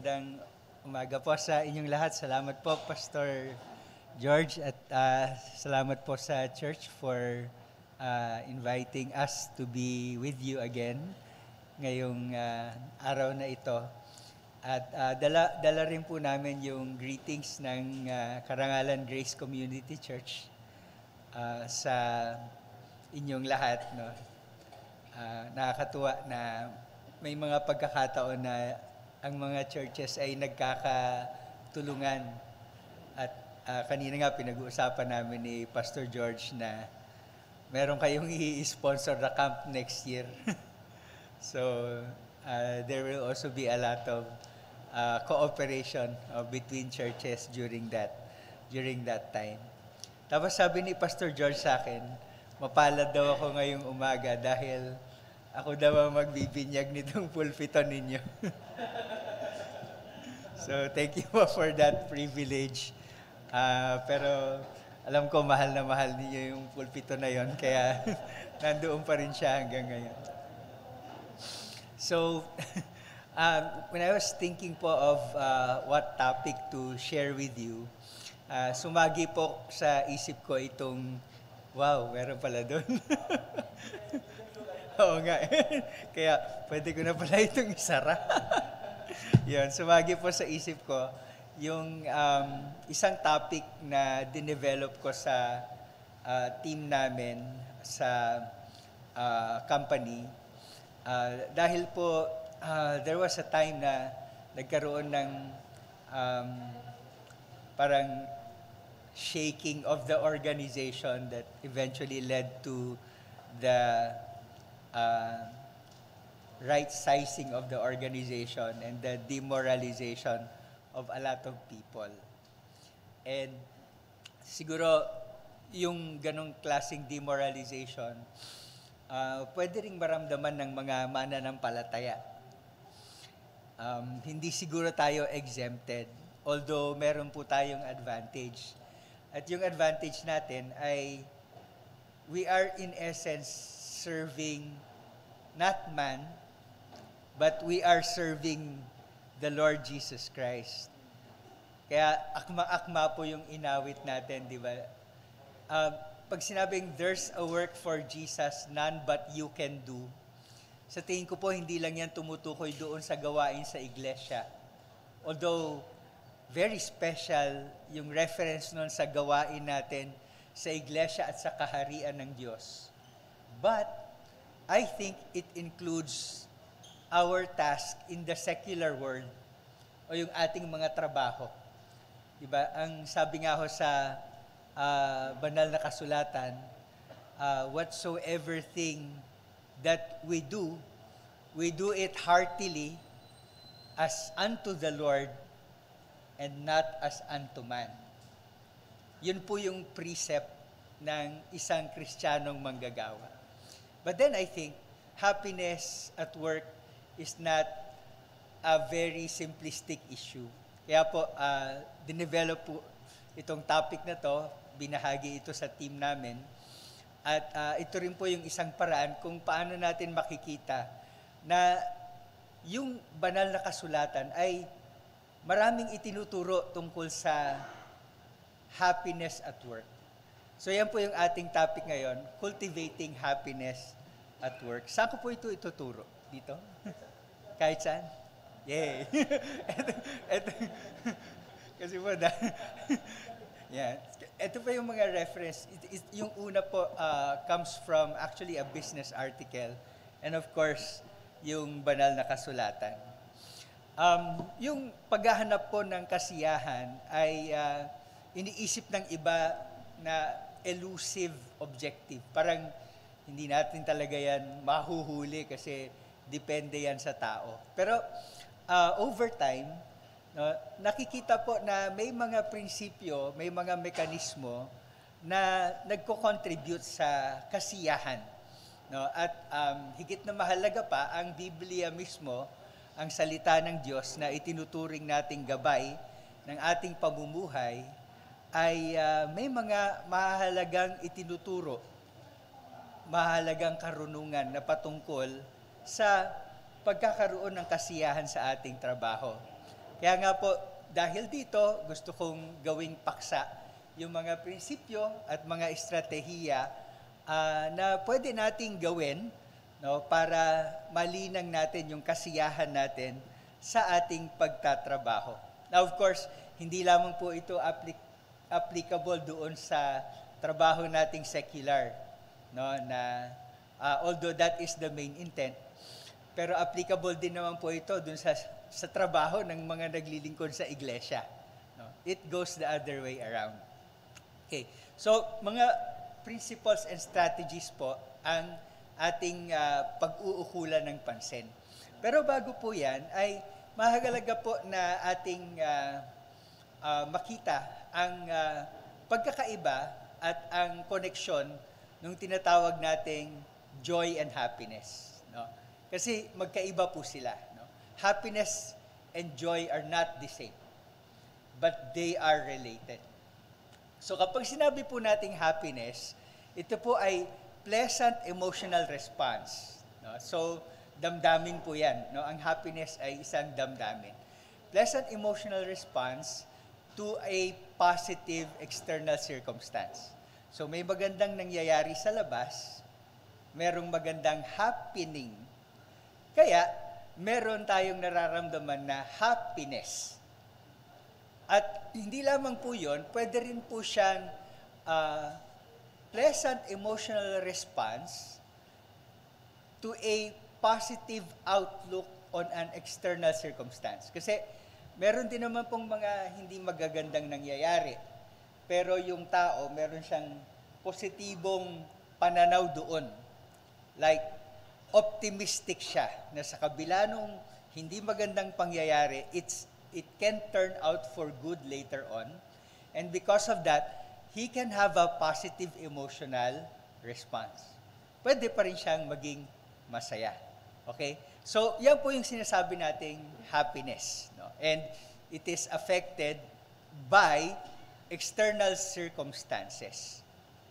magandang umaga po sa inyong lahat. Salamat po, Pastor George, at salamat po sa church for inviting us to be with you again ngayong araw na ito. At dala rin po namin yung greetings ng Karangalan Grace Community Church sa inyong lahat. No? Nakakatuwa na may mga pagkakataon na ang mga churches ay nagkakatulungan. At kanina nga pinag-uusapan namin ni Pastor George na meron kayong i-sponsor na camp next year. So, there will also be a lot of cooperation between churches during that time. Tapos sabi ni Pastor George sa akin, mapalad daw ako ngayong umaga dahil ako daw ang magbibinyag nitong pulpito ninyo. So, thank you for that privilege. Pero alam ko mahal na mahal niyo yung pulpito na yon, kaya nandoon pa rin siya hanggang ngayon. So, when I was thinking po of what topic to share with you, sumagi po sa isip ko itong, wow, meron pala doon. Oo nga. Kaya pwede ko na pala itong isara. Yun, sumagi po sa isip ko yung isang topic na dinevelop ko sa team namin sa company. Dahil po, there was a time na nagkaroon ng parang shaking of the organization that eventually led to the right sizing of the organization and the demoralization of a lot of people. And siguro yung ganong klaseng demoralization, pwede ring maramdaman ng mga mananampalataya. Hindi siguro tayo exempted, although meron po tayong advantage. At yung advantage natin ay we are in essence serving not man, but we are serving the Lord Jesus Christ. Kaya akma-akma po yung inawit natin, di ba? Pag sinabing there's a work for Jesus, none but you can do, sa tingin ko po hindi lang yan tumutukoy doon sa gawain sa iglesia. Although very special yung reference nun sa gawain natin sa iglesia at sa kaharian ng Diyos. But I think it includes our task in the secular world o yung ating mga trabaho. Diba? Ang sabi nga ho sa banal na kasulatan, whatsoever thing that we do it heartily as unto the Lord and not as unto man. Yun po yung precept ng isang Kristiyanong manggagawa. But then I think happiness at work is not a very simplistic issue. Kaya po, dinevelop po itong topic na to, binahagi ito sa team namin. At ito rin po yung isang paraan kung paano natin makikita na yung banal na kasulatan ay maraming itinuturo tungkol sa happiness at work. So yan po yung ating topic ngayon, cultivating happiness at work. Saan ko po ito ituturo? Dito? Kahit saan? Yay! ito, kasi po yeah. Ito pa yung mga reference. Yung una po comes from actually a business article and of course, yung banal na kasulatan. Yung paghahanap po ng kasiyahan ay iniisip ng iba na elusive objective. Parang hindi natin talaga yan mahuhuli kasi depende yan sa tao. Pero over time, nakikita po na may mga prinsipyo, may mga mekanismo na nagko-contribute sa kasiyahan. No? At higit na mahalaga pa, ang Biblia mismo, ang salita ng Diyos na itinuturing nating gabay ng ating pamumuhay, ay may mga mahalagang itinuturo, mahalagang karunungan na patungkol sa pagkakaroon ng kasiyahan sa ating trabaho. Kaya nga po, dahil dito, gusto kong gawing paksa yung mga prinsipyo at mga estratehiya na pwede nating gawin, no, para malinang natin yung kasiyahan natin sa ating pagtatrabaho. Now, of course, hindi lamang po ito applicable doon sa trabaho nating secular, no, na although that is the main intent, pero applicable din naman po ito doon sa trabaho ng mga naglilingkod sa iglesia. No? It goes the other way around. Okay. So, mga principles and strategies po ang ating pag-uukulan ng pansin. Pero bago po yan, ay mahalaga po na ating makita ang pagkakaiba at ang koneksyon ng tinatawag nating joy and happiness. No? Kasi magkaiba po sila. No? Happiness and joy are not the same, but they are related. So kapag sinabi po nating happiness, ito po ay pleasant emotional response. No? So damdamin po yan. No? Ang happiness ay isang damdamin. Pleasant emotional response to a positive external circumstance. So may magandang nangyayari sa labas, merong magandang happening. Kaya, meron tayong nararamdaman na happiness. At hindi lamang po yun, pwede rin po siyang pleasant emotional response to a positive outlook on an external circumstance. Kasi meron din naman pong mga hindi magagandang nangyayari. Pero yung tao, meron siyang positibong pananaw doon. Like, optimistic siya na sa kabila nung hindi magandang pangyayari, it can turn out for good later on. And because of that, he can have a positive emotional response. Pwede pa rin siyang maging masaya. Okay? So, yan po yung sinasabi nating happiness. No? And it is affected by external circumstances.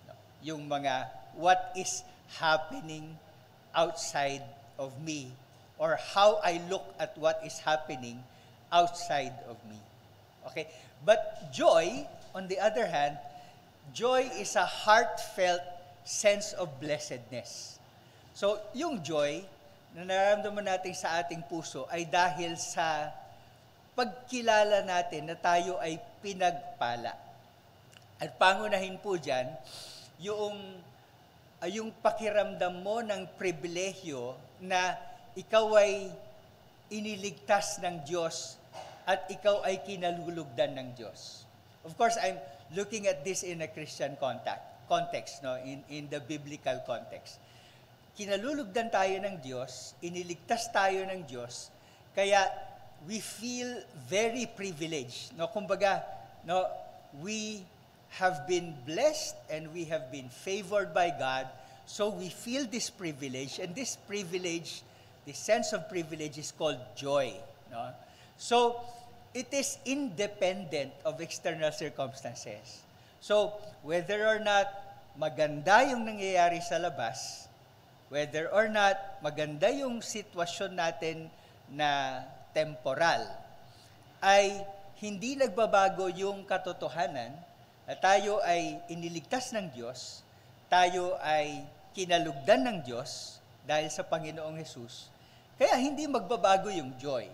No? Yung mga what is happening outside of me or how I look at what is happening outside of me. Okay? But joy, on the other hand, joy is a heartfelt sense of blessedness. So, yung joy na nararamdaman natin sa ating puso ay dahil sa pagkilala natin na tayo ay pinagpala. At pangunahin po dyan, yung pakiramdam mo ng pribilehyo na ikaw ay iniligtas ng Diyos at ikaw ay kinalulugdan ng Diyos. Of course, I'm looking at this in a Christian context, no? In the biblical context. Kinalulugdan tayo ng Diyos, iniligtas tayo ng Diyos, kaya we feel very privileged. No? Kumbaga, no, we have been blessed and we have been favored by God, so we feel this privilege, and this privilege, this sense of privilege is called joy. No? So, it is independent of external circumstances. So, whether or not maganda yung nangyayari sa labas, whether or not maganda yung sitwasyon natin na temporal, ay hindi nagbabago yung katotohanan na tayo ay iniligtas ng Diyos, tayo ay kinalugdan ng Diyos dahil sa Panginoong Hesus, kaya hindi magbabago yung joy.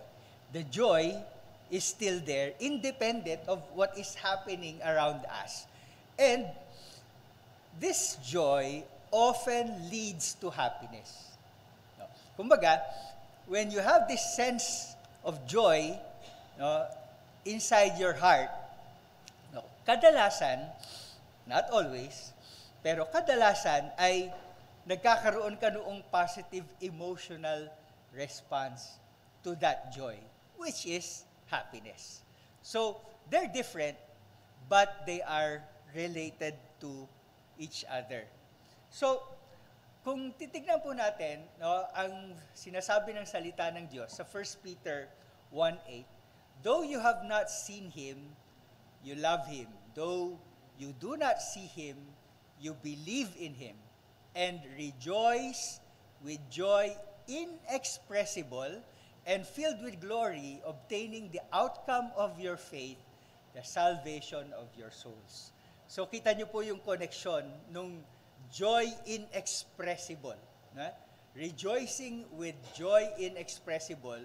The joy is still there, independent of what is happening around us. And this joy often leads to happiness. No? Kumbaga, when you have this sense of joy, no, inside your heart, no, kadalasan, not always, pero kadalasan ay nagkakaroon ka noong positive emotional response to that joy, which is happiness. So, they're different, but they are related to each other. So, kung titignan po natin, no, ang sinasabi ng salita ng Diyos sa 1 Peter 1:8, though you have not seen Him, you love Him. Though you do not see Him, you believe in Him and rejoice with joy inexpressible and filled with glory, obtaining the outcome of your faith, the salvation of your souls. So kita niyo po yung connection nung joy inexpressible. Na? Rejoicing with joy inexpressible,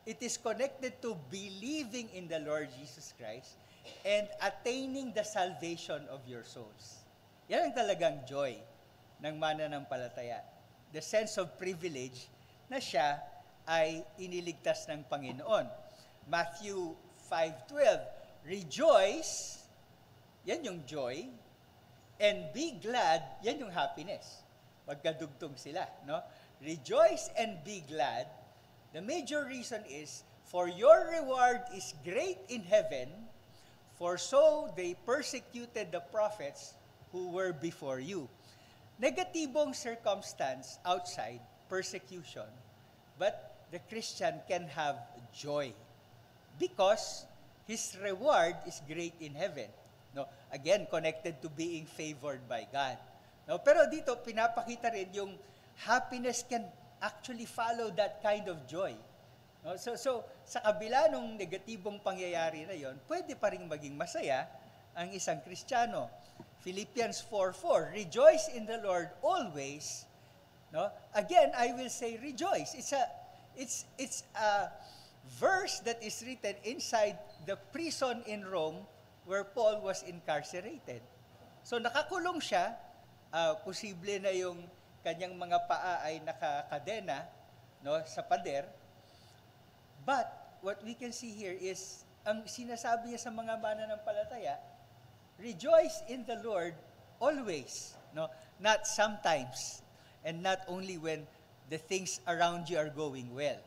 it is connected to believing in the Lord Jesus Christ and attaining the salvation of your souls. Yan ang talagang joy ng mananampalataya. The sense of privilege na siya ay iniligtas ng Panginoon. Matthew 5:12, rejoice, yan yung joy, and be glad, yan yung happiness. Magkadugtong sila, no? Rejoice and be glad. The major reason is, for your reward is great in heaven, for so they persecuted the prophets who were before you. Negatibong circumstance outside, persecution, but the Christian can have joy because his reward is great in heaven. No, again, connected to being favored by God. No, pero dito pinapakita rin yung happiness can actually follow that kind of joy. No, so sa kabila ng negatibong pangyayari na yon, pwede pa rin maging masaya ang isang Kristiyano. Philippians 4:4, rejoice in the Lord always. No? Again, I will say rejoice. It's a verse that is written inside the prison in Rome where Paul was incarcerated. So nakakulong siya, posible na yung kanyang mga paa ay nakakadena, no, sa pader. But what we can see here is ang sinasabi niya sa mga mananampalataya, rejoice in the Lord always, no? Not sometimes, and not only when the things around you are going well,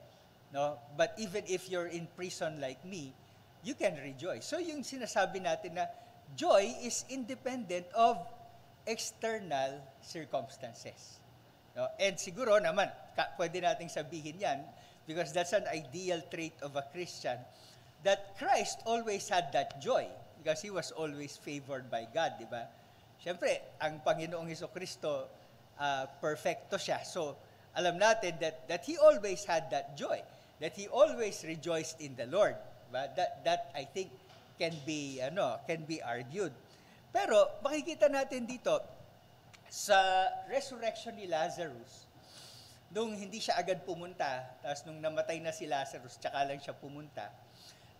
no? But even if you're in prison like me, you can rejoice. So yung sinasabi natin na joy is independent of external circumstances. No? And siguro naman, pwede nating sabihin yan, because that's an ideal trait of a Christian, that Christ always had that joy. Because He was always favored by God, di ba? Siyempre, ang Panginoong Hesukristo, perfecto siya. So, alam natin that He always had that joy, that He always rejoiced in the Lord. Diba? That I think can be argued. Pero, makikita natin dito, sa resurrection ni Lazarus, nung hindi siya agad pumunta, tapos nung namatay na si Lazarus, tsaka lang siya pumunta,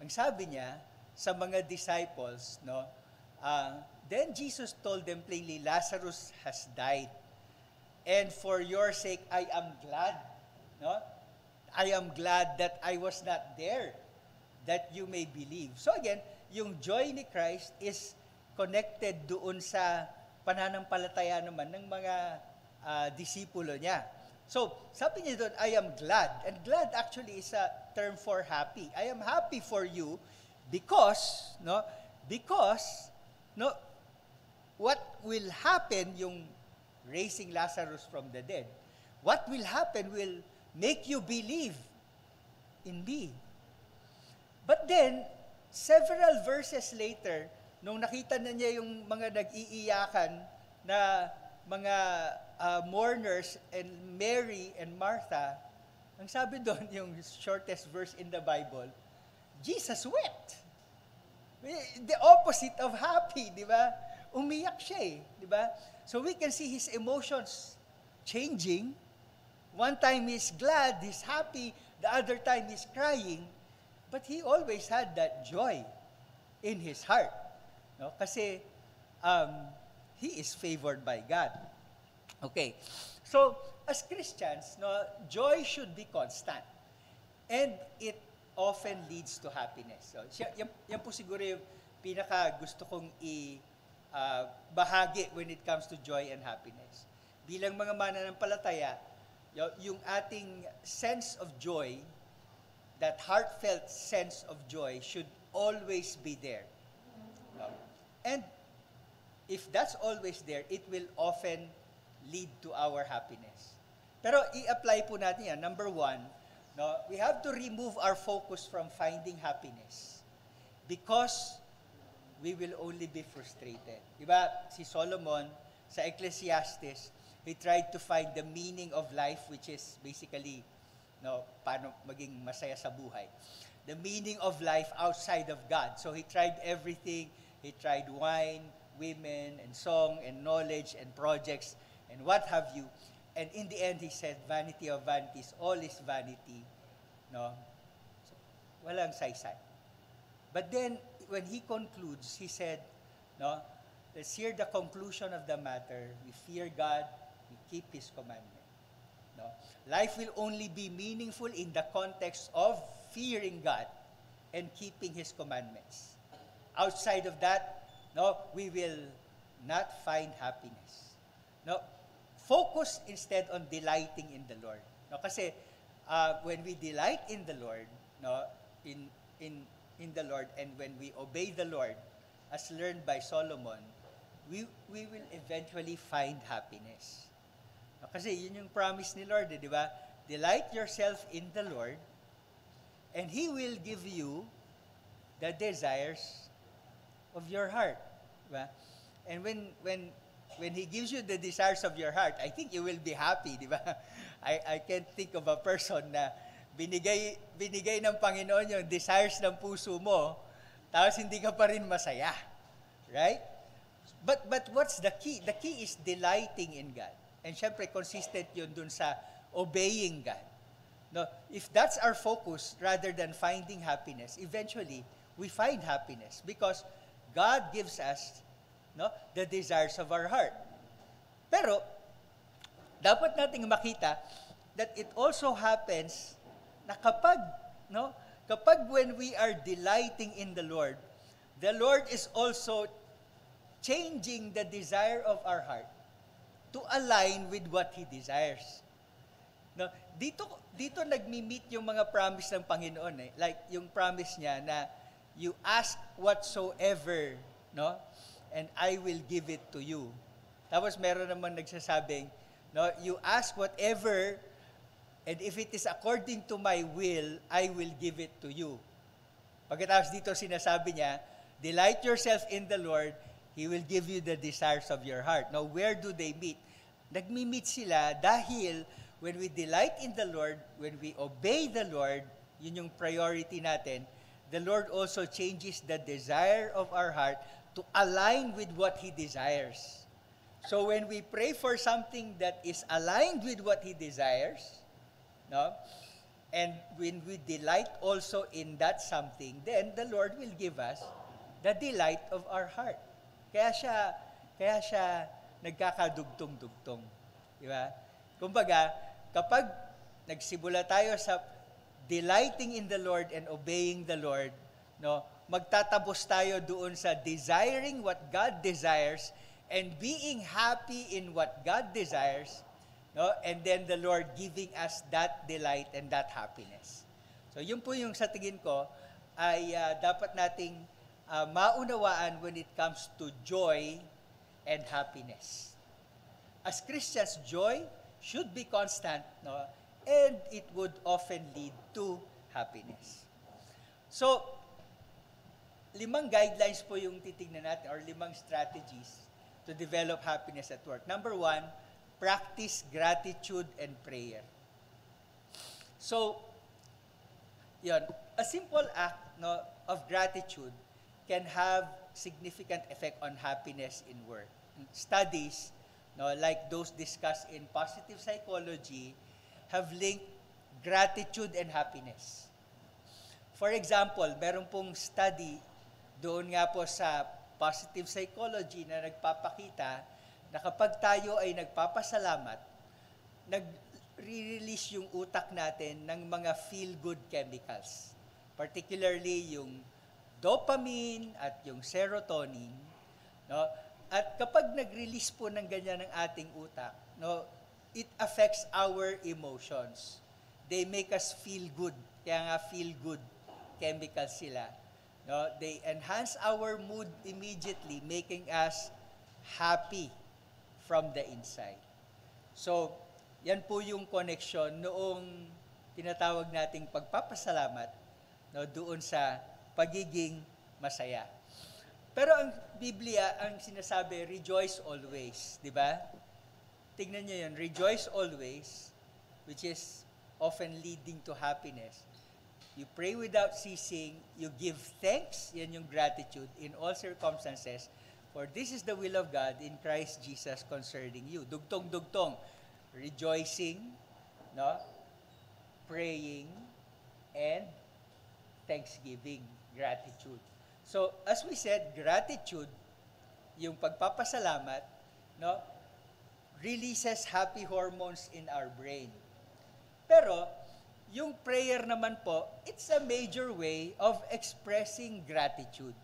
ang sabi niya, sa mga disciples, no? Then Jesus told them plainly, Lazarus has died. And for your sake, I am glad. No? I am glad that I was not there, that you may believe. So again, yung joy ni Christ is connected doon sa pananampalataya naman ng mga disipulo niya. So, sabi niya doon, I am glad. And glad actually is a term for happy. I am happy for you because what will happen yung raising Lazarus from the dead, what will happen will make you believe in me. But then, several verses later, nung nakita na niya yung mga nag-iiyakan na mga mourners and Mary and Martha, ang sabi doon, yung shortest verse in the Bible, Jesus wept. The opposite of happy, di ba? Umiyak siya di ba? So we can see his emotions changing. One time he's glad, he's happy, the other time he's crying, but he always had that joy in his heart. No? Kasi he is favored by God. Okay. So, as Christians, no, joy should be constant. And it often leads to happiness. So, yan po siguro yung pinaka gusto kong bahagi when it comes to joy and happiness. Bilang mga mananampalataya, yung ating sense of joy, that heartfelt sense of joy should always be there. And if that's always there, it will often lead to our happiness. Pero i-apply po natin yan. Number one, no, we have to remove our focus from finding happiness because we will only be frustrated. Diba, si Solomon sa Ecclesiastes, he tried to find the meaning of life, which is basically no, paano maging masaya sa buhay. The meaning of life outside of God. So he tried everything. He tried wine, women, and song, and knowledge, and projects, and what have you. And in the end, he said, vanity of vanities, all is vanity. No? So, walang saysay. But then, when he concludes, he said, no, let's hear the conclusion of the matter. We fear God, we keep His commandment. No? Life will only be meaningful in the context of fearing God and keeping His commandments. Outside of that, no, we will not find happiness. No, focus instead on delighting in the Lord. No, kasi when we delight in the Lord, no, in the Lord, and when we obey the Lord, as learned by Solomon, we will eventually find happiness. No, kasi yun yung promise ni Lord, di ba? Delight yourself in the Lord, and He will give you the desires of your heart. Diba? And when He gives you the desires of your heart, I think you will be happy, di ba? I can't think of a person na binigay ng Panginoon yung desires ng puso mo, tapos hindi ka pa rin masaya. Right? But what's the key? The key is delighting in God. And syempre, consistent yun dun sa obeying God. No, if that's our focus, rather than finding happiness, eventually, we find happiness because God gives us, no, the desires of our heart. Pero, dapat nating makita that it also happens na kapag when we are delighting in the Lord is also changing the desire of our heart to align with what He desires. No, dito nagmi-meet yung mga promise ng Panginoon eh. Like yung promise niya na you ask whatsoever, no? And I will give it to you. Tapos meron naman nagsasabing, no, you ask whatever, and if it is according to my will, I will give it to you. Pagkatapos dito sinasabi niya, delight yourself in the Lord, He will give you the desires of your heart. Now, where do they meet? Nagmi-meet sila dahil when we delight in the Lord, when we obey the Lord, yun yung priority natin, the Lord also changes the desire of our heart to align with what He desires. So when we pray for something that is aligned with what He desires, no, and when we delight also in that something, then the Lord will give us the delight of our heart. Kaya siya nagkakadugtong-dugtong. Di ba? Kumbaga, kapag nagsimula tayo sa delighting in the Lord and obeying the Lord, no, magtatapos tayo doon sa desiring what God desires and being happy in what God desires, no, and then the Lord giving us that delight and that happiness. So yun po yung sa tingin ko ay dapat nating maunawaan when it comes to joy and happiness. As Christians, joy should be constant, no, and it would often lead to happiness. So, 5 guidelines po yung titignan natin or 5 strategies to develop happiness at work. Number 1, practice gratitude and prayer. So, yun, a simple act, no, of gratitude can have significant effect on happiness in work. Studies, no, like those discussed in positive psychology, have linked gratitude and happiness. For example, meron pong study doon nga po sa positive psychology na nagpapakita na kapag tayo ay nagpapasalamat, nag-release yung utak natin ng mga feel-good chemicals. Particularly yung dopamine at yung serotonin. No? At kapag nag-release po ng ganyan ng ating utak, no, it affects our emotions. They make us feel good. Kaya nga feel good chemicals sila. No, they enhance our mood immediately, making us happy from the inside. So, yan po yung connection noong tinatawag nating pagpapasalamat, no, doon sa pagiging masaya. Pero ang Biblia, ang sinasabi, rejoice always, di ba? Tingnan niyo yun, rejoice always, which is often leading to happiness. You pray without ceasing, you give thanks, yan yung gratitude, in all circumstances, for this is the will of God in Christ Jesus concerning you. Dugtong-dugtong, rejoicing, no? Praying, and thanksgiving, gratitude. So, as we said, gratitude, yung pagpapasalamat, no, releases happy hormones in our brain. Pero, yung prayer naman po, it's a major way of expressing gratitude.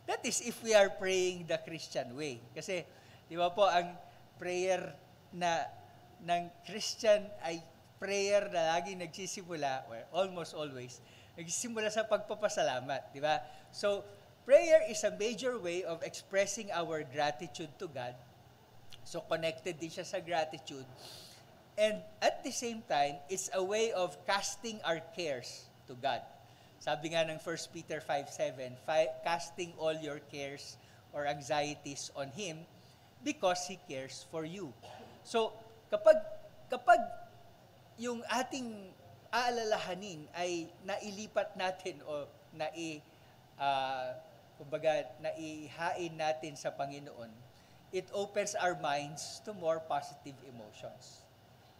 That is if we are praying the Christian way. Kasi, di ba po, ang prayer na ng Christian ay prayer na laging nagsisimula, or almost always, nagsisimula sa pagpapasalamat, di ba? So, prayer is a major way of expressing our gratitude to God. So, connected din siya sa gratitude. And at the same time, it's a way of casting our cares to God. Sabi nga ng 1 Peter 5:7, casting all your cares or anxieties on Him because He cares for you. So, kapag yung ating aalalahanin ay nailipat natin o naihain natin sa Panginoon, it opens our minds to more positive emotions.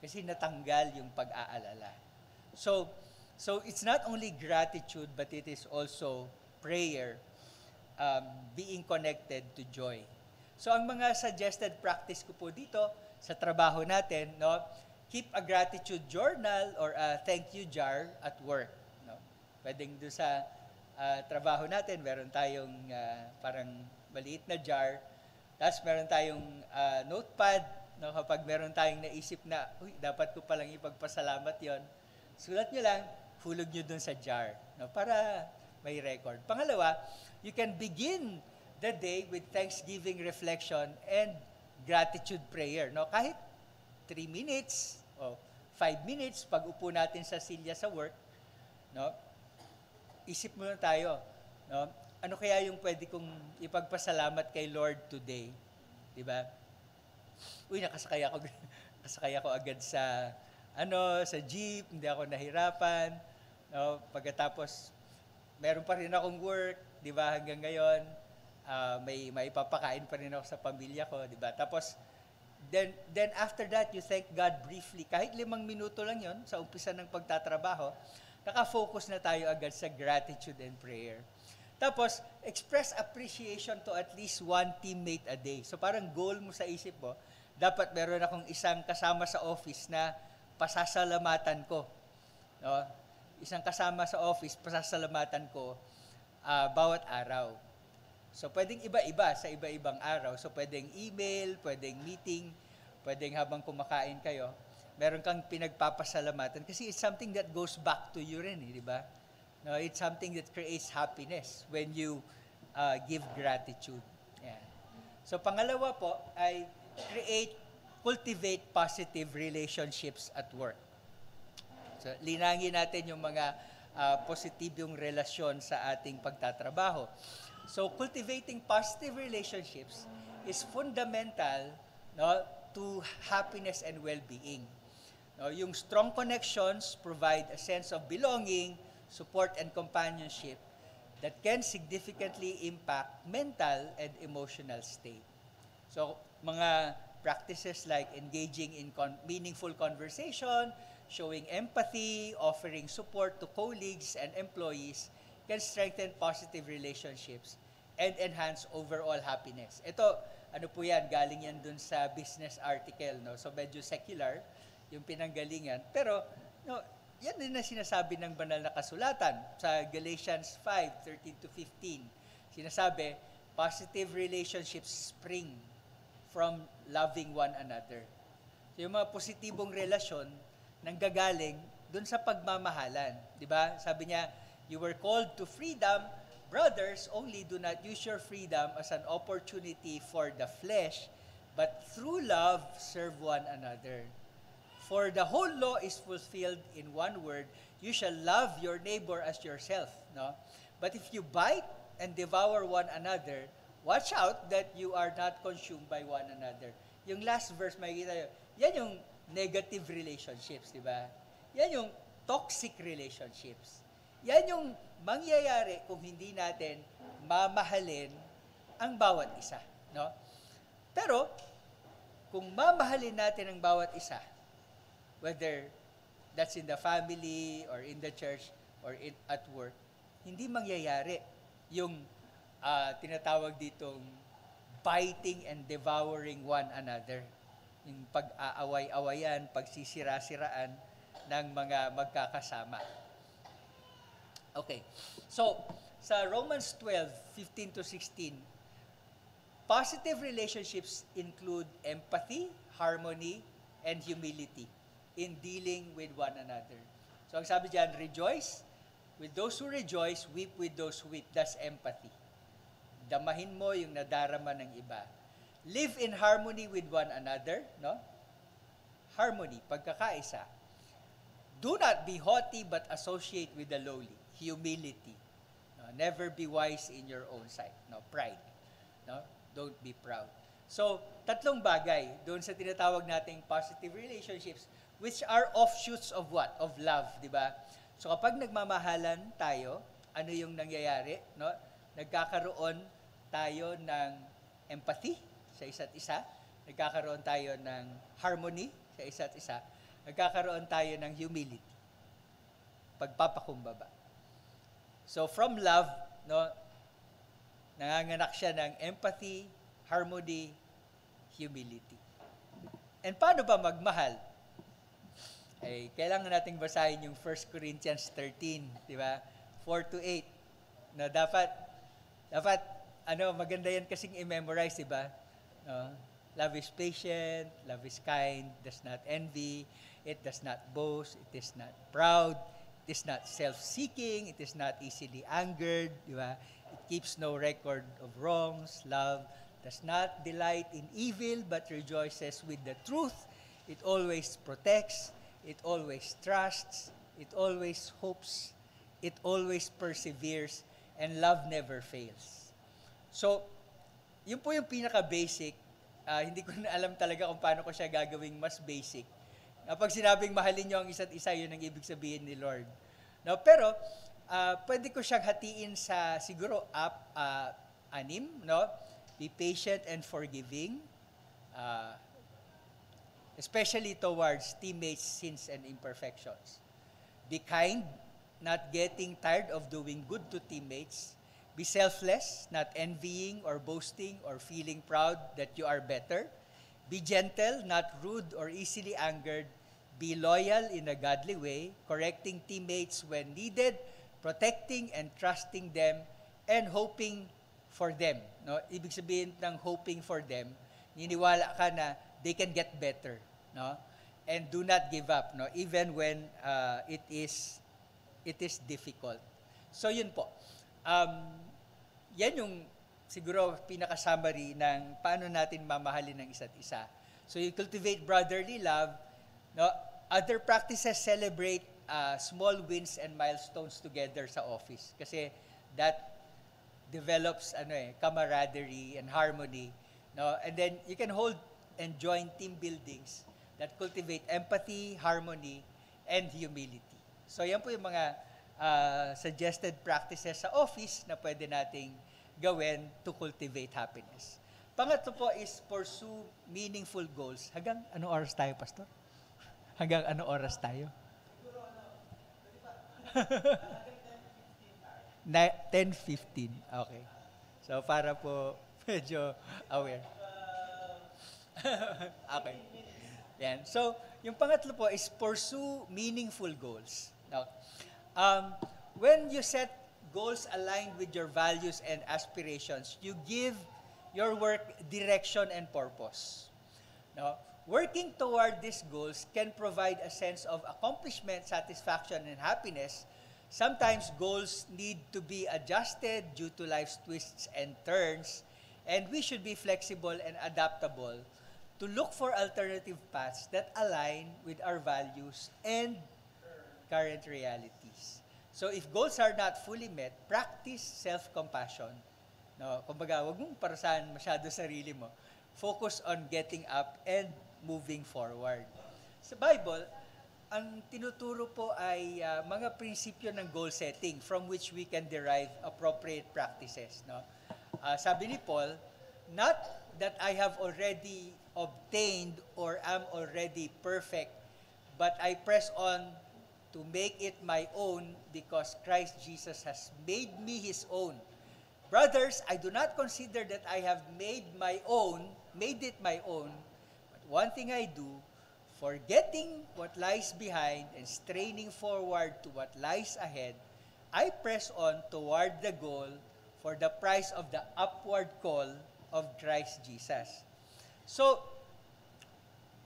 Kasi natanggal yung pag-aalala. So it's not only gratitude, but it is also prayer, being connected to joy. So ang mga suggested practice ko po dito sa trabaho natin, no, keep a gratitude journal or a thank you jar at work. No? Pwedeng doon sa trabaho natin, meron tayong parang maliit na jar, tapos meron tayong notepad. No, kapag meron tayong naisip na, dapat ko palang ipagpasalamat yon, sulat nyo lang, hulog nyo dun sa jar, no, para may record. Pangalawa, you can begin the day with thanksgiving reflection and gratitude prayer. No? Kahit 3 minutes o 5 minutes, pag upo natin sa silya sa work, no, isip muna tayo, no, ano kaya yung pwede kong ipagpasalamat kay Lord today? Diba? Nakasakay ako agad sa jeep, hindi ako nahirapan. No, pagkatapos meron pa rin akong work, 'di ba, hanggang ngayon. May ipapakain pa rin ako sa pamilya ko, 'di ba? Tapos then after that, you thank God briefly. Kahit 5 minuto lang 'yon sa umpisa ng pagtatrabaho, naka-focus na tayo agad sa gratitude and prayer. Tapos, express appreciation to at least one teammate a day. So parang goal mo sa isip mo, dapat meron akong isang kasama sa office na pasasalamatan ko. No? Isang kasama sa office, pasasalamatan ko bawat araw. So pwedeng iba-iba sa iba-ibang araw. So pwedeng email, pwedeng meeting, pwedeng habang kumakain kayo, meron kang pinagpapasalamatan kasi it's something that goes back to you rin, di ba? No, it's something that creates happiness when you give gratitude. Yeah. So pangalawa po ay cultivate positive relationships at work. So linangin natin yung mga positibong relasyon sa ating pagtatrabaho. So cultivating positive relationships is fundamental, no, to happiness and well-being. No, yung strong connections provide a sense of belonging, support, and companionship that can significantly impact mental and emotional state. So, mga practices like engaging in meaningful conversation, showing empathy, offering support to colleagues and employees can strengthen positive relationships and enhance overall happiness. Ito, ano po yan, galing yan dun sa business article, no? So, medyo secular yung pinanggalingan. Pero, no, yan din na sinasabi ng banal na kasulatan sa Galatians 5:13-15. Sinasabi, positive relationships spring from loving one another. So, yung mga positibong relasyon nanggagaling dun sa pagmamahalan. Diba? Sabi niya, you were called to freedom. Brothers, only do not use your freedom as an opportunity for the flesh, but through love, serve one another. For the whole law is fulfilled in one word, you shall love your neighbor as yourself. No? But if you bite and devour one another, watch out that you are not consumed by one another. Yung last verse, makikita nyo, yan yung negative relationships, di ba? Yan yung toxic relationships. Yan yung mangyayari kung hindi natin mamahalin ang bawat isa. No? Pero, kung mamahalin natin ang bawat isa, whether that's in the family or in the church or at work, hindi mangyayari yung tinatawag ditong biting and devouring one another. Yung pag-aaway-awayan, pagsisira-siraan ng mga magkakasama. Okay. So, sa Romans 12:15 to 16, positive relationships include empathy, harmony, and humility in dealing with one another. So, ang sabi diyan, rejoice with those who rejoice, weep with those who weep. That's empathy. Damahin mo yung nadarama ng iba. Live in harmony with one another, no? Harmony, pagkakaisa. Do not be haughty but associate with the lowly. Humility. No? Never be wise in your own sight. No? Pride. No? Don't be proud. So, tatlong bagay doon sa tinatawag nating positive relationships which are offshoots of what? Of love, di ba? So, kapag nagmamahalan tayo, ano yung nangyayari? No? Nagkakaroon tayo ng empathy sa isa't isa. Nagkakaroon tayo ng harmony sa isa't isa. Nagkakaroon tayo ng humility. Pagpapakumbaba. So, from love, no, nanganganak siya ng empathy, harmony, humility. And paano ba magmahal? Ay, kailangan nating basahin yung 1 Corinthians 13, di ba? 4 to 8. No, dapat, maganda yan kasing i-memorize, di ba? No? Love is patient, love is kind, does not envy, it does not boast, it is not proud, it is not self-seeking, it is not easily angered, di ba? It keeps no record of wrongs. Love does not delight in evil, but rejoices with the truth. It always protects, it always trusts, it always hopes, it always perseveres, and love never fails. So, yun po yung pinaka-basic. Hindi ko na alam talaga kung paano ko siya gagawing mas basic. Kapag sinabing mahalin nyo ang isa't isa, yun ang ibig sabihin ni Lord. No, pero, pwede ko siyang hatiin sa siguro anim, no? Be patient and forgiving, especially towards teammates' sins and imperfections. Be kind, not getting tired of doing good to teammates. Be selfless, not envying or boasting or feeling proud that you are better. Be gentle, not rude or easily angered. Be loyal in a godly way, correcting teammates when needed, protecting and trusting them, and hoping for them. No? Ibig sabihin ng hoping for them, niniwala ka na they can get better. No? And do not give up, no? Even when it is difficult. So yun po. Yan yung siguro pinaka-summary ng paano natin mamahalin ng isa't isa. So you cultivate brotherly love. No? Other practices celebrate small wins and milestones together sa office. Kasi that develops camaraderie and harmony. No? And then you can hold and join team buildings that cultivate empathy, harmony, and humility. So yan po yung mga suggested practices sa office na pwede nating gawin to cultivate happiness. Pangatlo po is pursue meaningful goals. Hanggang anong oras tayo, Pastor? Hanggang anong oras tayo? 10:15. Okay. So, para po medyo aware. Okay. Yan. So, yung pangatlo po is pursue meaningful goals. Now, when you set goals aligned with your values and aspirations, you give your work direction and purpose. Now, working toward these goals can provide a sense of accomplishment, satisfaction, and happiness. Sometimes goals need to be adjusted due to life's twists and turns, and we should be flexible and adaptable to look for alternative paths that align with our values and current realities. So if goals are not fully met, practice self-compassion. No, kumbaga, wag mong parasahan masyado sarili mo. Focus on getting up and moving forward. Sa Bible, ang tinuturo po ay mga prinsipyo ng goal setting from which we can derive appropriate practices. No? Sabi ni Paul, not that I have already obtained or am already perfect, but I press on to make it my own because Christ Jesus has made me His own. Brothers, I do not consider that I have made it my own, but one thing I do, forgetting what lies behind and straining forward to what lies ahead, I press on toward the goal for the prize of the upward call of Christ Jesus. So,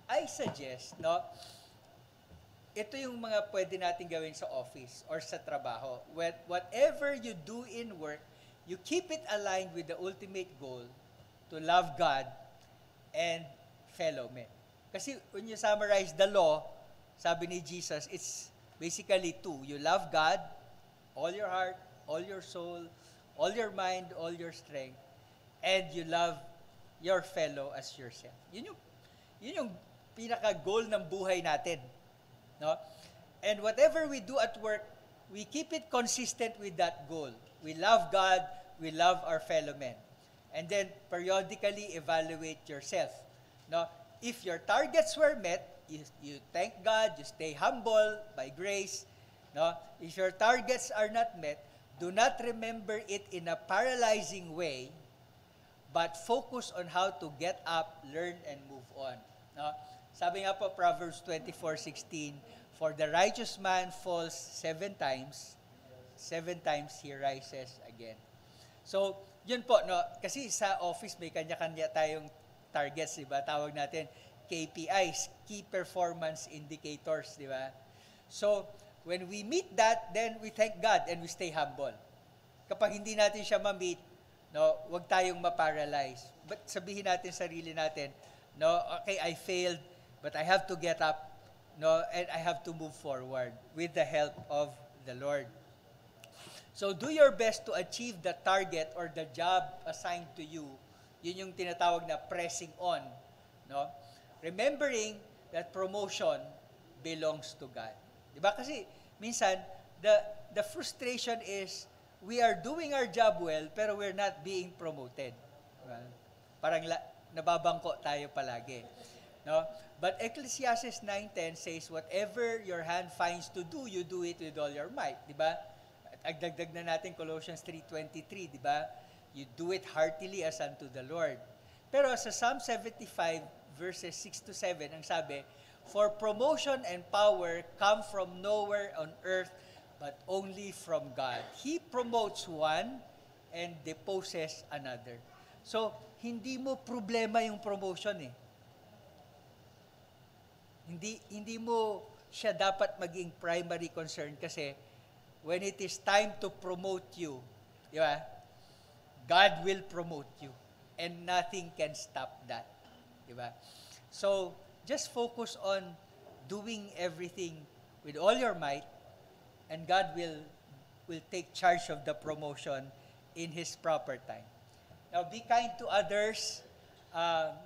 I suggest, no, ito yung mga pwede natin gawin sa office or sa trabaho. Whatever you do in work, you keep it aligned with the ultimate goal to love God and fellow men. Kasi when you summarize the law, sabi ni Jesus, it's basically two. You love God, all your heart, all your soul, all your mind, all your strength, and you love your fellow as yourself. Yun yung pinaka-goal ng buhay natin. No? And whatever we do at work, we keep it consistent with that goal. We love God, we love our fellow men. And then periodically evaluate yourself. No? If your targets were met, you thank God, you stay humble by grace. No? If your targets are not met, do not remember it in a paralyzing way, but focus on how to get up, learn, and move on. No? Sabi nga po, Proverbs 24:16, for the righteous man falls 7 times he rises again. So, yun po, no? Kasi sa office may kanya-kanya tayong targets, di ba? Tawag natin KPIs, Key Performance Indicators, di ba? So, when we meet that, then we thank God and we stay humble. Kapag hindi natin siya ma-meet, no, wag tayong ma-paralyze. But sabihin natin sarili natin, no, okay, I failed, but I have to get up, no, and I have to move forward with the help of the Lord. So do your best to achieve the target or the job assigned to you. Yun yung tinatawag na pressing on, no? Remembering that promotion belongs to God. Diba? Kasi minsan the frustration is we are doing our job well pero we're not being promoted. Diba? Parang nababangko tayo palagi. No? But Ecclesiastes 9:10 says, whatever your hand finds to do, you do it with all your might. Diba? At agdagdag na natin Colossians 3:23, diba? You do it heartily as unto the Lord. Pero sa Psalm 75 verses 6 to 7, ang sabi, for promotion and power come from nowhere on earth, but only from God. He promotes one and deposes another. So, hindi mo problema yung promotion eh. Hindi mo siya dapat maging primary concern kasi when it is time to promote you, di ba? God will promote you and nothing can stop that. Di ba? So, just focus on doing everything with all your might and God will take charge of the promotion in His proper time. Now, be kind to others.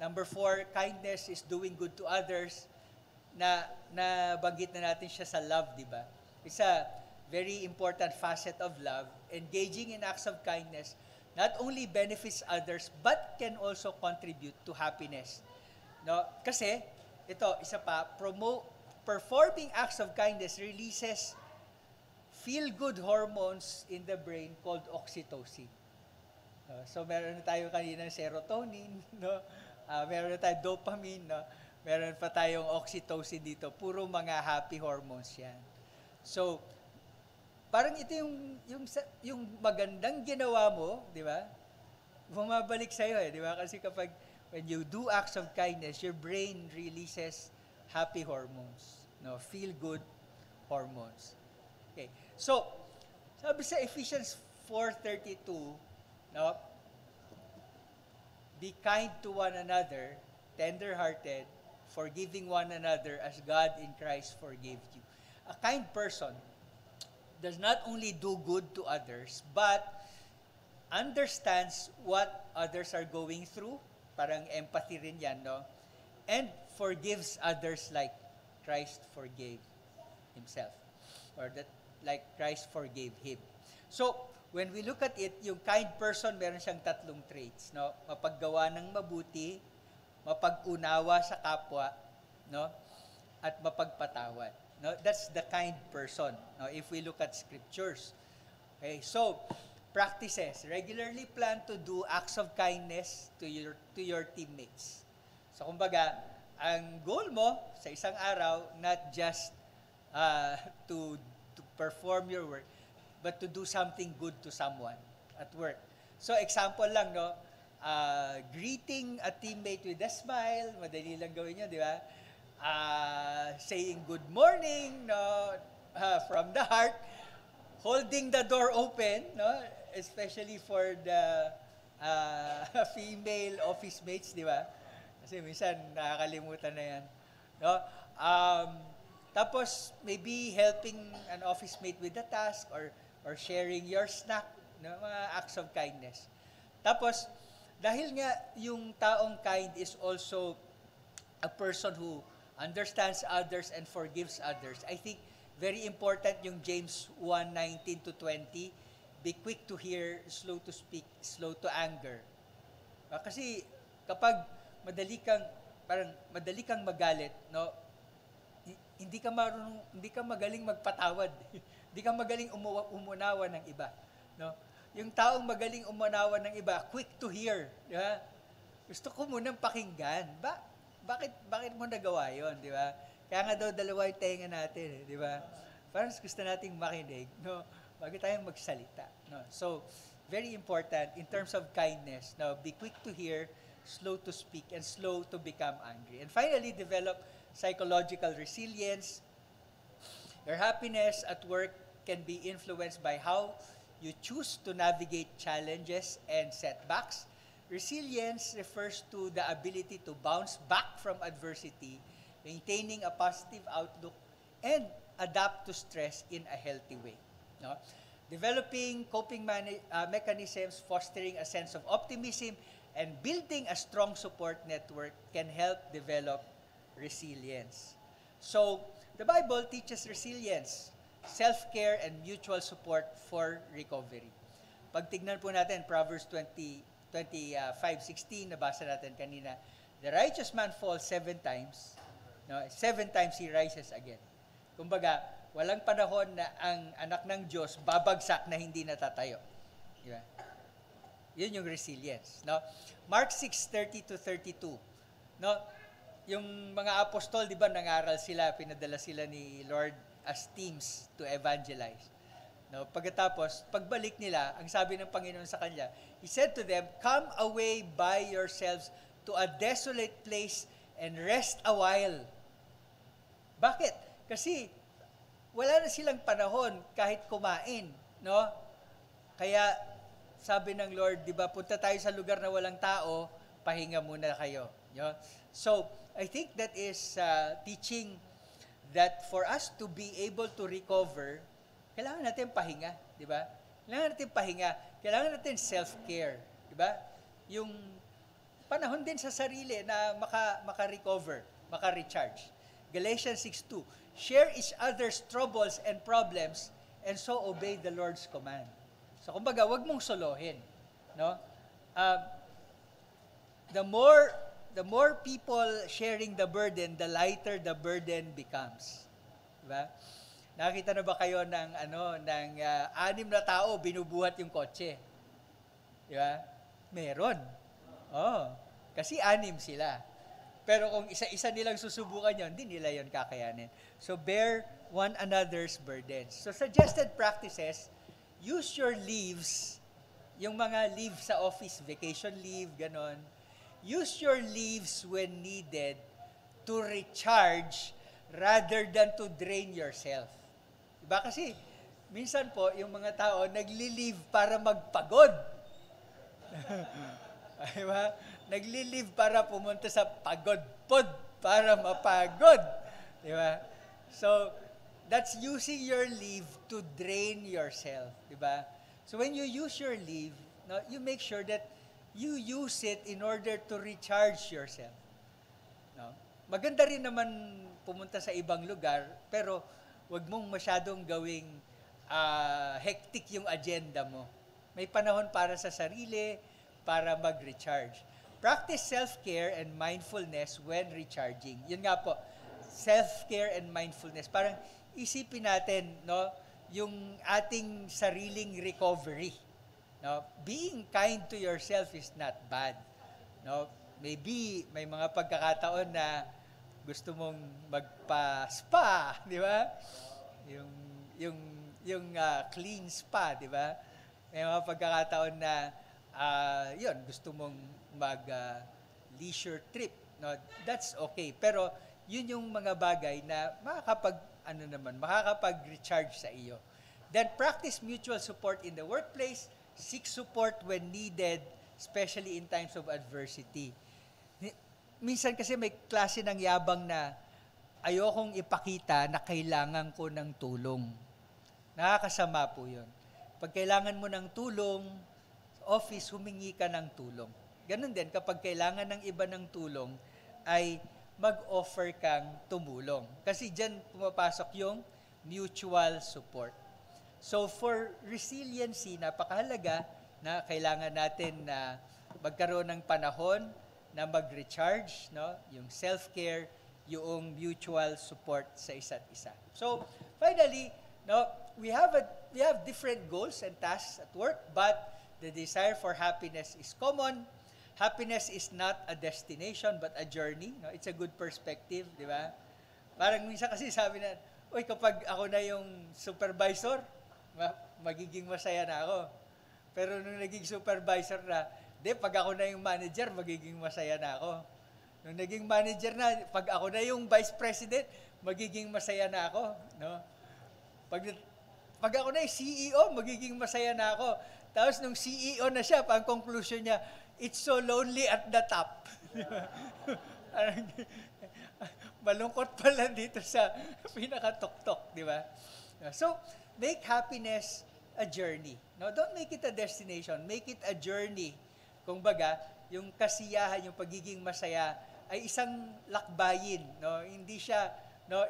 Number 4, kindness is doing good to others. Nabanggit na natin siya sa love, di ba? It's a very important facet of love. Engaging in acts of kindness not only benefits others, but can also contribute to happiness. No? Kasi, ito, isa pa, performing acts of kindness releases feel-good hormones in the brain called oxytocin. So, meron na tayo kanina serotonin, no? Meron na tayo dopamine, no? Meron pa tayong oxytocin dito. Puro mga happy hormones yan. So, parang ito yung magandang ginawa mo, di ba? Bumabalik sa'yo eh, di ba? Kasi kapag when you do acts of kindness, your brain releases happy hormones, no? Feel-good hormones. Okay. So, sabi sa Ephesians 4:32, no? Be kind to one another, tender-hearted, forgiving one another as God in Christ forgave you. A kind person does not only do good to others, but understands what others are going through, parang empathy rin yan, no? And forgives others like Christ forgave himself. Or that like Christ forgave him. So, when we look at it, yung kind person, meron siyang tatlong traits. No? Mapaggawa ng mabuti, mapag-unawa sa kapwa, no? At mapagpatawad. No? That's the kind person, no? If we look at scriptures. Okay, so, practices. Regularly plan to do acts of kindness to your teammates. So, kumbaga, ang goal mo sa isang araw, not just to perform your work, but to do something good to someone at work. So, example lang, no? Greeting a teammate with a smile, madali lang gawin yun, di ba? Saying good morning, no? From the heart, holding the door open, no? Especially for the female office mates, di ba? Kasi minsan nakakalimutan na yan. No? Tapos, maybe helping an office mate with the task or sharing your snack, no? Mga acts of kindness. Tapos, dahil nga yung taong kind is also a person who understands others and forgives others, I think very important yung James 1:19-20, be quick to hear, slow to speak, slow to anger. Kasi kapag madali kang magalit, no? Hindi ka magaling magpatawad. Hindi ka magaling umunawa ng iba, no? Yung taong magaling umunawa ng iba, quick to hear, di ba? Gusto ko munang pakinggan. Bakit mo nagawa 'yon, di ba? Kaya nga daw dalawa yung tenga natin, di ba? Parang gusto nating makinig, no? Bago tayong magsalita, no? So, very important in terms of kindness, no? Be quick to hear, slow to speak, and slow to become angry. And finally, develop psychological resilience. Your happiness at work can be influenced by how you choose to navigate challenges and setbacks. Resilience refers to the ability to bounce back from adversity, maintaining a positive outlook, and adapt to stress in a healthy way. No? Developing coping mechanisms, fostering a sense of optimism, and building a strong support network can help develop resilience. So, the Bible teaches resilience, self-care, and mutual support for recovery. Pag tignan po natin, Proverbs 25:16, nabasa natin kanina, the righteous man falls 7 times, no? 7 times he rises again. Kumbaga, walang panahon na ang anak ng Diyos babagsak na hindi natatayo. Di ba? Yun yung resilience, no? Mark 6:30-32. No? Yung mga apostol, di ba, nangaral sila, pinadala sila ni Lord as teams to evangelize. No? Pagkatapos, pagbalik nila, ang sabi ng Panginoon sa kanila, He said to them, "Come away by yourselves to a desolate place and rest a while." Bakit? Kasi wala na silang panahon kahit kumain, no? Kaya sabi ng Lord, di ba, punta tayo sa lugar na walang tao, pahinga muna kayo. No? So, I think that is teaching that for us to be able to recover, kailangan natin pahinga, di ba? Kailangan natin pahinga, kailangan natin self-care, di ba? Yung panahon din sa sarili na maka-recover, maka-recharge. Galatians 6:2, share each other's troubles and problems and so obey the Lord's command. So, kumbaga, wag mong solohin, no? The more people sharing the burden, the lighter the burden becomes. Diba? Nakita na ba kayo ng 6 na tao binubuhat yung kotse? Diba? Meron. Oh, kasi 6 sila. Pero kung isa-isa nilang susubukan yon, hindi nila yon kakayanin. So bear one another's burdens. So suggested practices, use your leaves, yung mga leave sa office, vacation leave, ganon. Use your leaves when needed to recharge rather than to drain yourself. Diba? Kasi minsan po, yung mga tao nagli-leave para magpagod. Diba? Nagli-leave para pumunta sa pagod-pod para mapagod. Diba? So, that's using your leave to drain yourself. Diba? So, when you use your leave, no, you make sure that you use it in order to recharge yourself. No? Maganda rin naman pumunta sa ibang lugar, pero wag mong masyadong gawing hectic yung agenda mo. May panahon para sa sarili, para mag-recharge. Practice self-care and mindfulness when recharging. Yun nga po, self-care and mindfulness. Parang isipin natin, no, yung ating sariling recovery. No? Being kind to yourself is not bad. No? Maybe may mga pagkakataon na gusto mong magpa-spa, di ba? Yung clean spa, di ba? May mga pagkakataon na yun, gusto mong mag-leisure trip. No? That's okay. Pero yun yung mga bagay na makakapag-recharge sa iyo. Then practice mutual support in the workplace. Seek support when needed, especially in times of adversity. Minsan kasi may klase ng yabang na ayokong ipakita na kailangan ko ng tulong. Nakakasama po yun. Pag kailangan mo ng tulong, office, humingi ka ng tulong. Ganun din, kapag kailangan ng iba ng tulong, ay mag-offer kang tumulong. Kasi dyan pumapasok yung mutual support. So for resiliency, napakahalaga na kailangan natin na magkaroon ng panahon na mag-recharge, no? Yung self-care, yung mutual support sa isa't isa. So finally, no, we have different goals and tasks at work, but the desire for happiness is common. Happiness is not a destination but a journey. No? It's a good perspective, di ba? Parang minsan kasi sabi na, uy, kapag ako na yung supervisor, magiging masaya na ako. Pero nung naging supervisor na, pag ako na yung manager, magiging masaya na ako. Nung naging manager na, pag ako na yung vice president, magiging masaya na ako. No? Pag ako na yung CEO, magiging masaya na ako. Tapos nung CEO na siya, pang conclusion niya, it's so lonely at the top. Malungkot pala dito sa pinakatuktok, di ba? So, make happiness a journey. No, don't make it a destination. Make it a journey. Kung baga, yung kasiyahan, yung pagiging masaya ay isang lakbayin, no? Hindi siya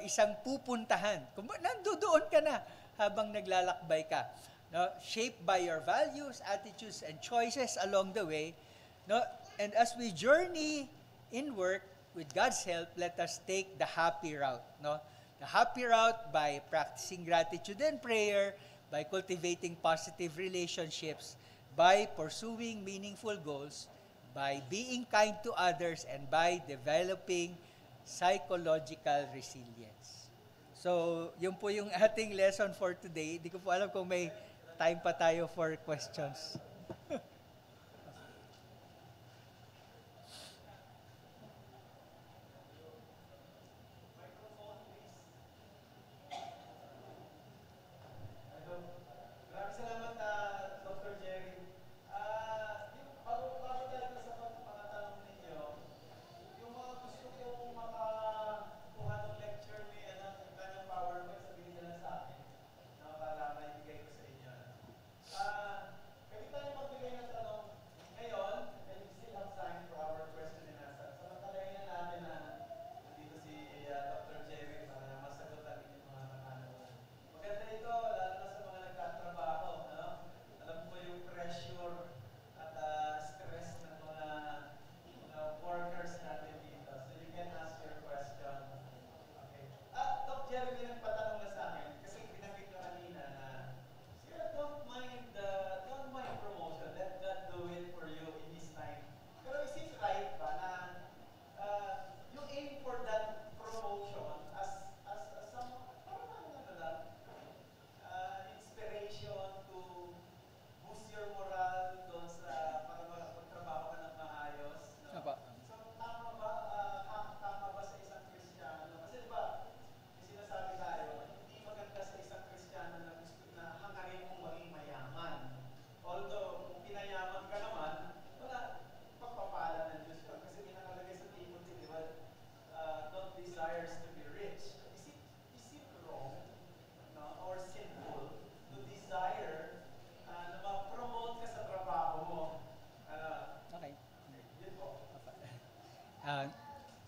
isang pupuntahan. Kung nandoon ka na habang naglalakbay ka. No? Shaped by your values, attitudes, and choices along the way. No? And as we journey in work, with God's help, let us take the happy route. No? The happy route by practicing gratitude and prayer, by cultivating positive relationships, by pursuing meaningful goals, by being kind to others, and by developing psychological resilience. So, yun po yung ating lesson for today. Hindi ko po alam kung may time pa tayo for questions.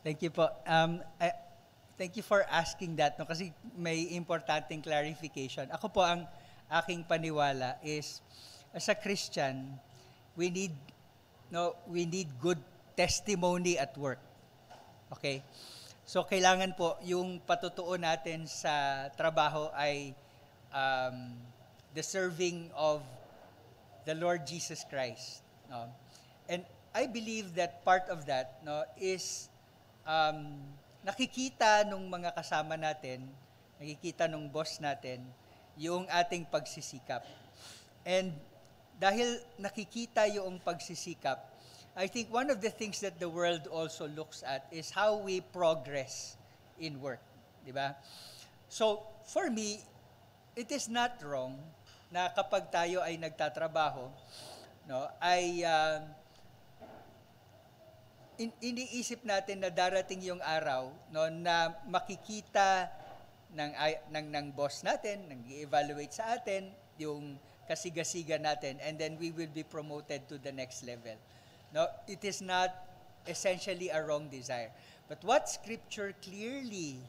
Thank you po. Thank you for asking that, no, kasi may importanteng clarification. Ako po, ang aking paniwala is, as a Christian, we need good testimony at work. Okay? So kailangan po yung patutuo natin sa trabaho ay the serving of the Lord Jesus Christ. No? And I believe that part of that, no, is nakikita nung mga kasama natin, nakikita nung boss natin, yung ating pagsisikap. And dahil nakikita yung pagsisikap, I think one of the things that the world also looks at is how we progress in work. Di ba? So, for me, it is not wrong na kapag tayo ay nagtatrabaho, no, ay iniisip natin na darating yung araw, no, na makikita ng boss natin, nang i-evaluate sa atin yung kasigasiga natin, and then we will be promoted to the next level. No, it is not essentially a wrong desire. But what Scripture clearly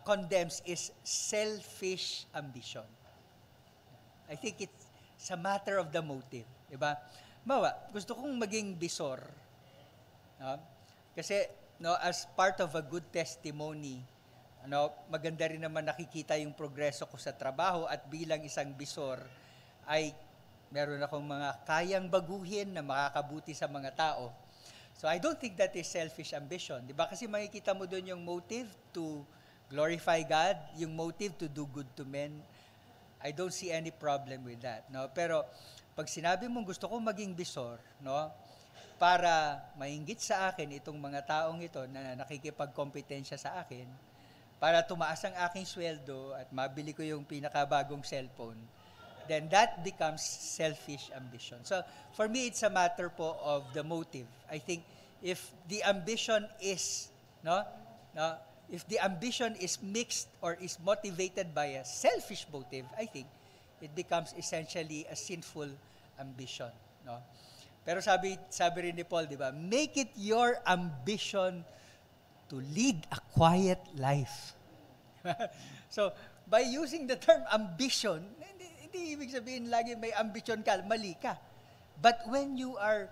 condemns is selfish ambition. I think it's a matter of the motive, di ba? Gusto kong maging bisor, no? Kasi as part of a good testimony, maganda rin naman nakikita yung progreso ko sa trabaho, at bilang isang bisor ay meron akong mga kayang baguhin na makakabuti sa mga tao. So I don't think that is selfish ambition. Di ba? Kasi makikita mo doon yung motive to glorify God, yung motive to do good to men. I don't see any problem with that. No? Pero pag sinabi mong gusto ko maging bisor, no, para mainggit sa akin itong mga taong ito na nakikipagkompetensya sa akin, para tumaas ang aking sweldo at mabili ko yung pinakabagong cellphone, then that becomes selfish ambition. So, for me, it's a matter po of the motive. I think if the ambition is, if the ambition is mixed or is motivated by a selfish motive, I think it becomes essentially a sinful ambition. No? Pero sabi rin ni Paul, di ba, make it your ambition to lead a quiet life. So, by using the term ambition, hindi ibig sabihin lagi may ambisyon ka, mali ka. But when you are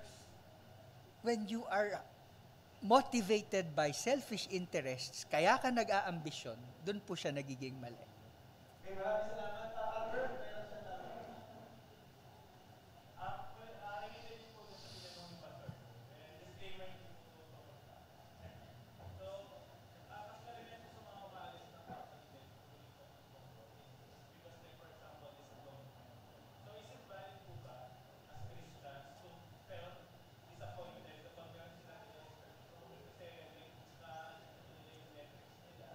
motivated by selfish interests, kaya ka nag-aambisyon, doon po siya nagiging mali. Okay, maraming salamat, Albert. Meron siya tanong. Related po sa tinanong ni Pastor. Disclaimer hindi po ito. So, mas karamihan po sa mga umalis ng kapatid, because like for example, is alone. So, is it valid po ba as Christians to felt disappointed kapag meron sila kasi na yung metrics nila,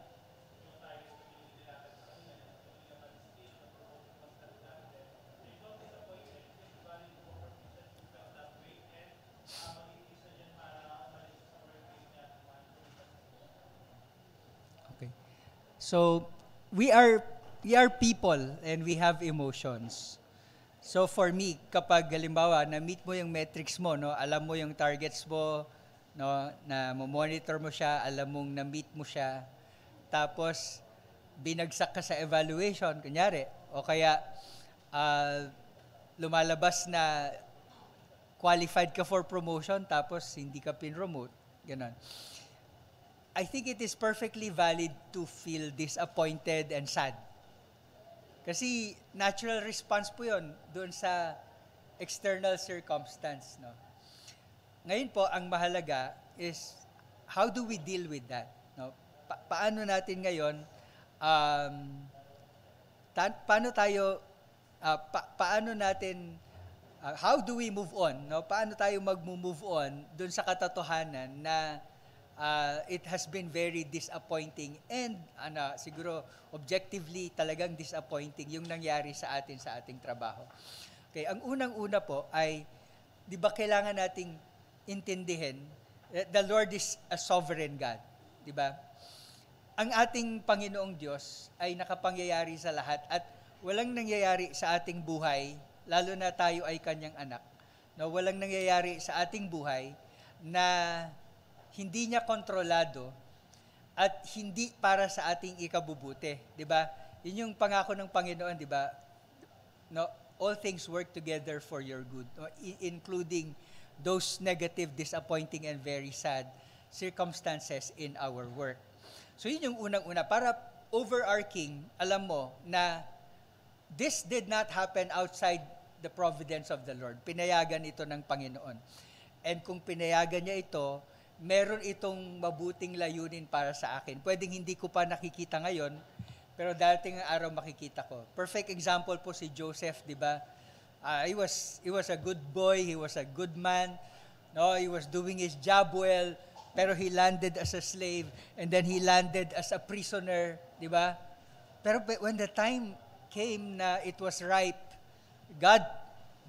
yung targets na nililapad sa kanila, yung nila mag-steal, mag-promote yung mas natin, they felt disappointed. Is it valid po for Christians to felt that way and mag-iis na dyan para umalis sa workplace niya at Okay. So, we are people and we have emotions. So for me, kapag halimbawa na-meet mo yung metrics mo, no, alam mo yung targets mo, no, na monitor mo siya, alam mong na-meet mo siya, tapos binagsak ka sa evaluation, kunyari, o kaya lumalabas na qualified ka for promotion tapos hindi ka pinromote, ganun. I think it is perfectly valid to feel disappointed and sad. Kasi natural response po yun doon sa external circumstance. No? Ngayon po, ang mahalaga is how do we deal with that? No? Paano natin ngayon, how do we move on? No? Paano tayo mag-move on doon sa katotohanan na it has been very disappointing and siguro objectively talagang disappointing yung nangyari sa ating trabaho. Okay, ang unang-una po ay, di ba kailangan nating intindihin, the Lord is a sovereign God, di ba? Ang ating Panginoong Diyos ay nakapangyayari sa lahat at walang nangyayari sa ating buhay, lalo na tayo ay kanyang anak. No, walang nangyayari sa ating buhay na hindi niya kontrolado, at hindi para sa ating ikabubuti, 'di ba? Yun yung pangako ng Panginoon, 'di ba? No, all things work together for your good, no? Including those negative, disappointing, and very sad circumstances in our work. So yun yung unang-una, para overarching, alam mo na this did not happen outside the providence of the Lord. Pinayagan ito ng Panginoon. And kung pinayagan niya ito, meron itong mabuting layunin para sa akin. Pwedeng hindi ko pa nakikita ngayon, pero darating ang araw makikita ko. Perfect example po si Joseph, di ba? He was a good boy, he was a good man, no? He was doing his job well, pero he landed as a slave, and then he landed as a prisoner, di ba? Pero when the time came na it was ripe, God,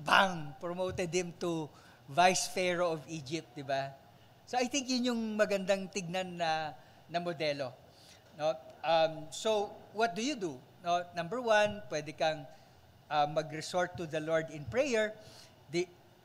bang, promoted him to Vice Pharaoh of Egypt, di ba? So I think yun yung magandang tignan na modelo. No? So what do you do? No? Number one, pwede kang mag-resort to the Lord in prayer.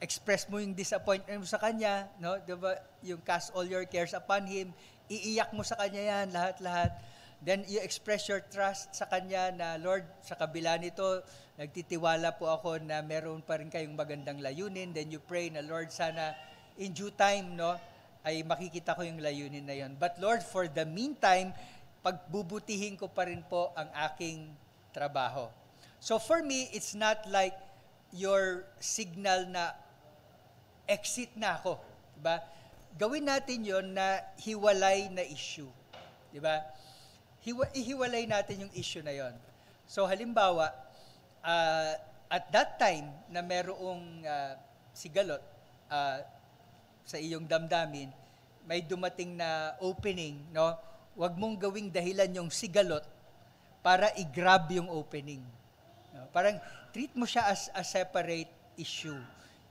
Express mo yung disappointment mo sa Kanya. No? Diba? Yung cast all your cares upon Him. Iiyak mo sa Kanya yan, lahat-lahat. Then you express your trust sa Kanya na, Lord, sa kabila nito, nagtitiwala po ako na meron pa rin kayong magandang layunin. Then you pray na, Lord, sana in due time, no, ay makikita ko yung layunin na yon. But Lord, for the meantime, pagbubutihin ko pa rin po ang aking trabaho. So for me, it's not like your signal na exit na ako. Diba? Gawin natin yon na hiwalay na issue. Diba? Ihiwalay natin yung issue na yon. So halimbawa, at that time na merong sigalot, sa iyong damdamin, may dumating na opening, no? Huwag mong gawing dahilan yung sigalot para i-grab yung opening. No? Parang treat mo siya as a separate issue.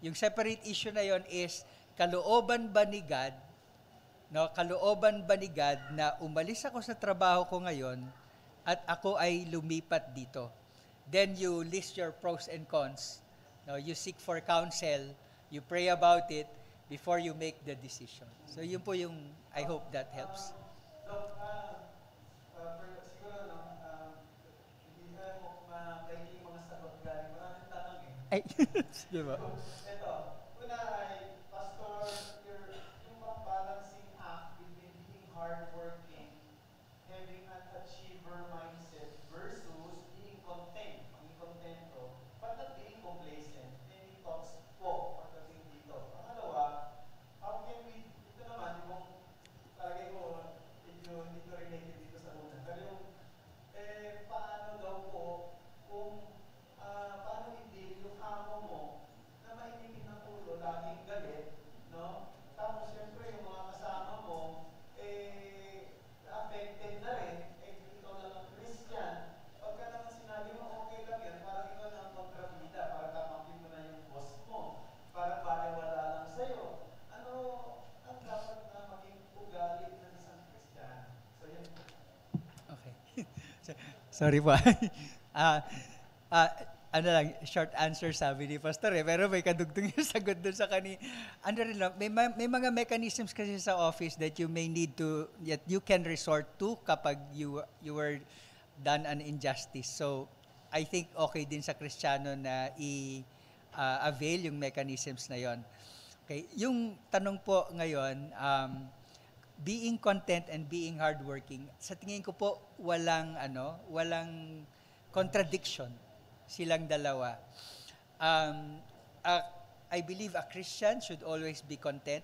Yung separate issue na yon is kalooban ba ni God, no? Kalooban ba ni God na umalis ako sa trabaho ko ngayon at ako ay lumipat dito. Then you list your pros and cons. No? You seek for counsel, you pray about it, before you make the decision. So yun po yung, I hope that helps. Doc, siguro lang, hindi mo maikaili mga sagot galing. Maraming tanong eh. Ay, di ba? Ito, una ay, Pastor, yung balancing act between being hardworking, having an achiever mindset, versus being content, being contento, but not being complacent. Any thoughts po pagdating dito? Pangalawa, how can we, ito naman, yung palagay ko, medyo hindi ko related dito sa una. Pero yung, paano daw po, kung, paano i-deal yung amo mo, na mainipin ng ulo, laging galit, no? Tapos, syempre, yung mga kasama mo, affected na rin, ikaw na lang Christian. Pagka naman sinabi mo, okay lang yan, parang ikaw na ang kontrabida, parang kakampi mo na yung boss mo, parang baliwala lang sa'yo. Ano ang dapat na maging ugali ng isang Christian? So, yan po. Okay. Sorry po. Ano lang, short answer sabi ni Pastor pero may kadugtong yung sagot doon sa ano rin lang, may mga mechanisms kasi sa office that you may need to, that you can resort to kapag you were done an injustice. So, I think okay din sa Kristiyano na i-avail yung mechanisms na yon. Okay, yung tanong po ngayon, being content and being hardworking, sa tingin ko po walang contradiction silang dalawa. I believe a Christian should always be content,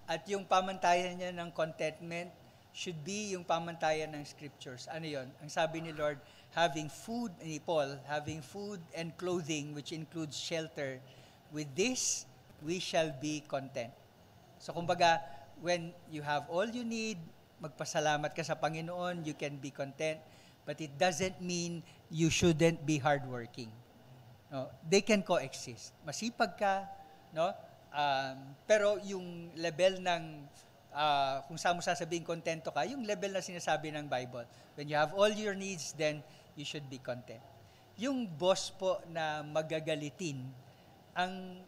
at yung pamantayan niya ng contentment should be yung pamantayan ng scriptures. Ano yon? Ang sabi ni Lord, having food and clothing, which includes shelter, with this we shall be content. So kumbaga, when you have all you need, magpasalamat ka sa Panginoon, you can be content. But it doesn't mean you shouldn't be hardworking. No? They can coexist. Masipag ka, no? Pero yung level ng, kung saan mo sasabihin kontento ka, yung level na sinasabi ng Bible. When you have all your needs, then you should be content. Yung boss po na magagalitin, ang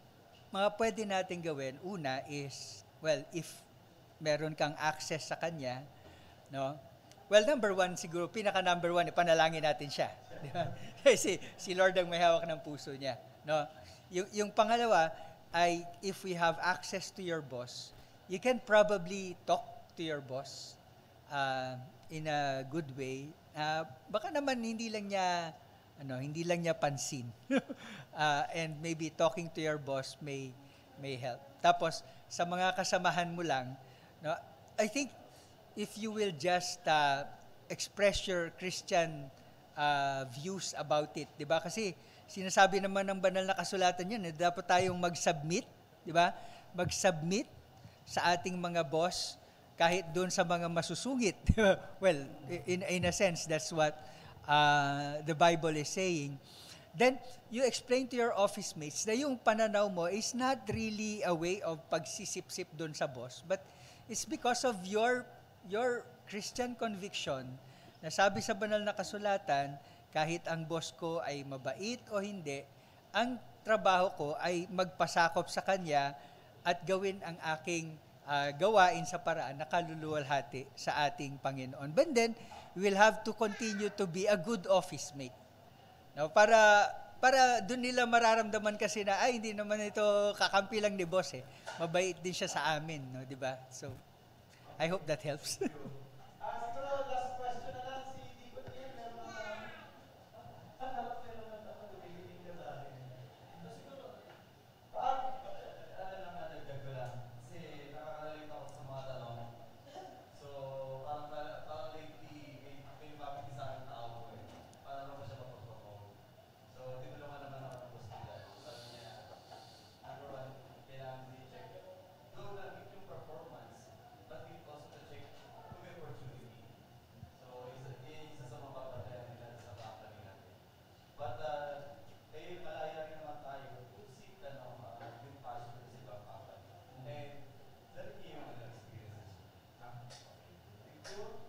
mga pwede natin gawin, una is, well, if meron kang access sa Kanya, no? Well, number one, siguro, pinaka-number one, ipanalangin natin siya. Di ba? Kasi si Lord ang may hawak ng puso niya. No? Yung pangalawa ay, if we have access to your boss, you can probably talk to your boss in a good way. Baka naman hindi lang niya pansin. And maybe talking to your boss may help. Tapos, sa mga kasamahan mo lang, no, I think, if you will just express your Christian views about it, 'di ba? Kasi sinasabi naman ng banal na kasulatan 'yan, dapat tayong mag-submit, 'di ba? Mag-submit sa ating mga boss kahit doon sa mga masusungit. Well, in a sense, that's what the Bible is saying. Then you explain to your office mates na yung pananaw mo is not really a way of pagsisip-sip doon sa boss, but it's because of your Christian conviction na sabi sa banal na kasulatan, kahit ang boss ko ay mabait o hindi, ang trabaho ko ay magpasakop sa kanya at gawin ang aking gawain sa paraan na kaluluwalhati sa ating Panginoon. But then, we will have to continue to be a good office mate. No, para doon nila mararamdaman kasi na, hindi naman ito kakampi lang ni boss eh. Mabait din siya sa amin, no, di ba? So, I hope that helps. Siguro last question na lang si Deacon Ian, meron ng harap meron ng tumitingin ka sa akin. So siguro, nagdag ko lang. Kasi nakaka-relate ako sa mga tanong. So, parang lately, may lumapit sa akin tao ko eh. Parang pa siya mapapapag. So, tinulungan naman ako ng boss nila. Sabi niya, number one, kailangan i-check. Though na-hit yung performance, but we also to check to the opportunity. So, isa sa mga papatayan nila sa company natin. But, malaya rin naman tayo kung seek yung passion sa ibang company. And, dahil yung experiences. Thank you.